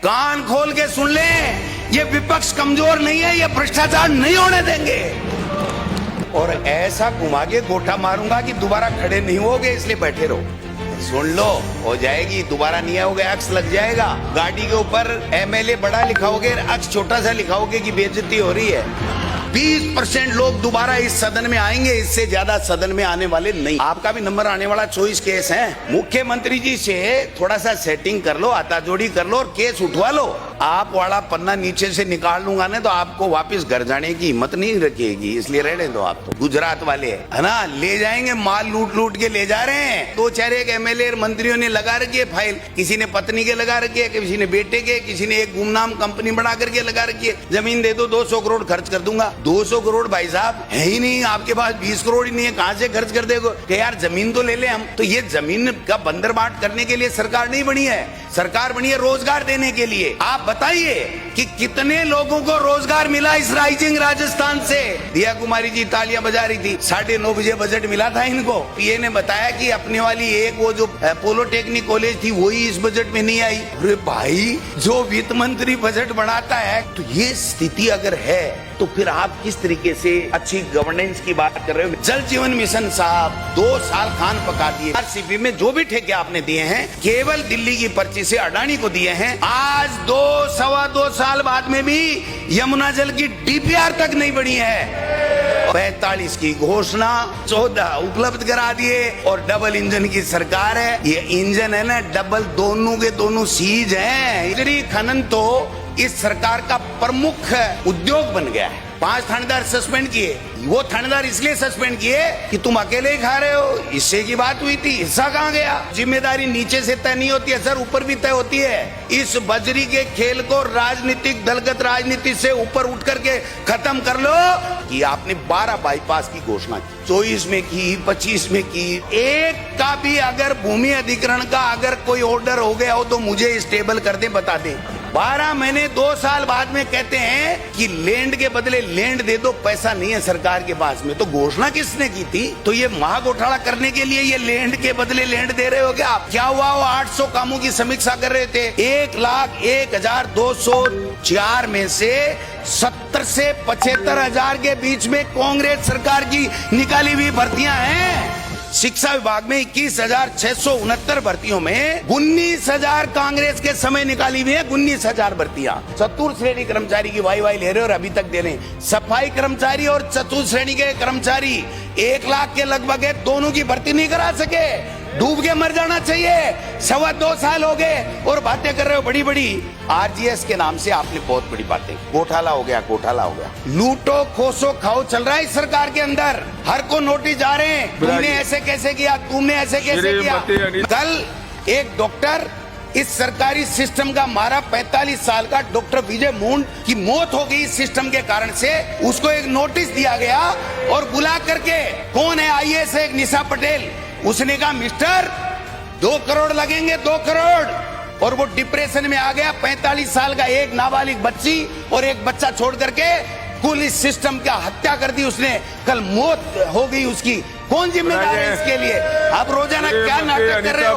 कान खोल के सुन ले, ये विपक्ष कमजोर नहीं है, ये भ्रष्टाचार नहीं होने देंगे। और ऐसा घुमा के गोठा मारूंगा कि दोबारा खड़े नहीं होगे, इसलिए बैठे रहो। सुन लो, हो जाएगी, दोबारा नहीं आओगे, अक्स लग जाएगा। गाड़ी के ऊपर एमएलए बड़ा लिखाओगे, अक्स छोटा सा लिखाओगे कि बेइज्जती हो रही है। 20% लोग दोबारा इस सदन में आएंगे, इससे ज्यादा सदन में आने वाले नहीं। आपका भी नंबर आने वाला 24 केस है। मुख्यमंत्री जी से थोड़ा सा सेटिंग कर लो, हाथाजोड़ी कर लो और केस उठवा लो। आप वाला पन्ना नीचे से निकाल लूंगा ना तो आपको वापस घर जाने की हिम्मत नहीं रखेगी, इसलिए रहने दो। आप तो गुजरात वाले है ना, ले जाएंगे, माल लूट लूट के ले जा रहे हैं। 2-4 एमएलए मंत्रियों ने लगा रखी है फाइल, किसी ने पत्नी के लगा रखी है, किसी ने बेटे के, किसी ने एक गुमनाम कंपनी बना करके लगा रखी है। जमीन दे दो, 200 करोड़ खर्च कर दूंगा। 200 करोड़ भाई साहब है ही नहीं, आपके पास 20 करोड़ ही नहीं है, कहां से खर्च कर देगो? यार जमीन तो ले ले हम। तो ये जमीन का बंदर बांट करने के लिए सरकार नहीं बनी है, सरकार बनी है रोजगार देने के लिए। आप बताइए कि कितने लोगों को रोजगार मिला इस राइजिंग राजस्थान से। दिया कुमारी जी तालियां बजा रही थी, 9:30 बजे बजट मिला था इनको। पीए ने बताया कि अपने वाली एक वो जो पॉलिटेक्निक कॉलेज थी वही इस बजट में नहीं आई। अरे भाई, जो वित्त मंत्री बजट बनाता है, तो ये स्थिति अगर है तो फिर आप किस तरीके से अच्छी गवर्नेंस की बात कर रहे हो? जल जीवन मिशन साहब 2 साल खान पका दिए। आरसीबी में जो भी ठेके आपने दिए हैं केवल दिल्ली की पर्ची से अडानी को दिए हैं। आज 2-2.25 साल बाद में भी यमुना जल की डीपीआर तक नहीं बनी है। 45 की घोषणा, 14 उपलब्ध करा दिए और डबल इंजन की सरकार है। ये इंजन है ना डबल, दोनों के दोनों सीज हैं। इतनी खनन तो इस सरकार का प्रमुख उद्योग बन गया है। 5 थानेदार सस्पेंड किए, वो थानेदार इसलिए सस्पेंड किए कि तुम अकेले ही खा रहे हो, हिस्से की बात हुई थी, हिस्सा कहाँ गया? जिम्मेदारी नीचे से तय नहीं होती है सर, ऊपर भी तय होती है। इस बजरी के खेल को राजनीतिक दलगत राजनीति से ऊपर उठ करके खत्म कर लो। कि आपने 12 बाईपास की घोषणा की, 24 में की, 25 में की। एक का भी अगर भूमि अधिग्रहण का अगर कोई ऑर्डर हो गया हो तो मुझे स्टेबल कर दे, बता दे। 12 महीने 2 साल बाद में कहते हैं कि लैंड के बदले लैंड दे दो, पैसा नहीं है सरकार के पास में। तो घोषणा किसने की थी? तो ये महाघोटाला करने के लिए ये लैंड के बदले लैंड दे रहे हो क्या आप? क्या हुआ? वो 800 कामों की समीक्षा कर रहे थे। 1,01,204 में से 70 से 75,000 के बीच में कांग्रेस सरकार की निकाली हुई भर्तियां हैं। शिक्षा विभाग में 21,669 भर्तियों में 19,000 कांग्रेस के समय निकाली हुई है। 19,000 भर्तियां। चतुर्थ श्रेणी कर्मचारी की वाई ले रहे हो और अभी तक दे रहे। सफाई कर्मचारी और चतुर्थ श्रेणी के कर्मचारी 1 लाख के लगभग है, दोनों की भर्ती नहीं करा सके। डूब के मर जाना चाहिए। 2.25 साल हो गए और बातें कर रहे हो बड़ी बड़ी। आरजीएस के नाम से आपने बहुत बड़ी बातें, घोटाला हो गया, घोटाला हो गया। लूटो खोसो खाओ चल रहा है इस सरकार के अंदर। हर को नोटिस जा रहे हैं, तुमने ऐसे कैसे किया, तुमने ऐसे कैसे किया। कल एक डॉक्टर इस सरकारी सिस्टम का मारा, 45 साल का डॉक्टर विजय मूंड की मौत हो गई इस सिस्टम के कारण से। उसको एक नोटिस दिया गया और बुला करके, कौन है? आईएएस एक निशा पटेल। उसने कहा मिस्टर 2 करोड़ लगेंगे, 2 करोड़। और वो डिप्रेशन में आ गया। 45 साल का एक नाबालिग बच्ची और एक बच्चा छोड़ करके कुल इस सिस्टम का हत्या कर दी उसने। कल मौत हो गई उसकी। कौन जिम्मेदार है इसके लिए? आप रोजाना क्या नाटक कर रहे हो?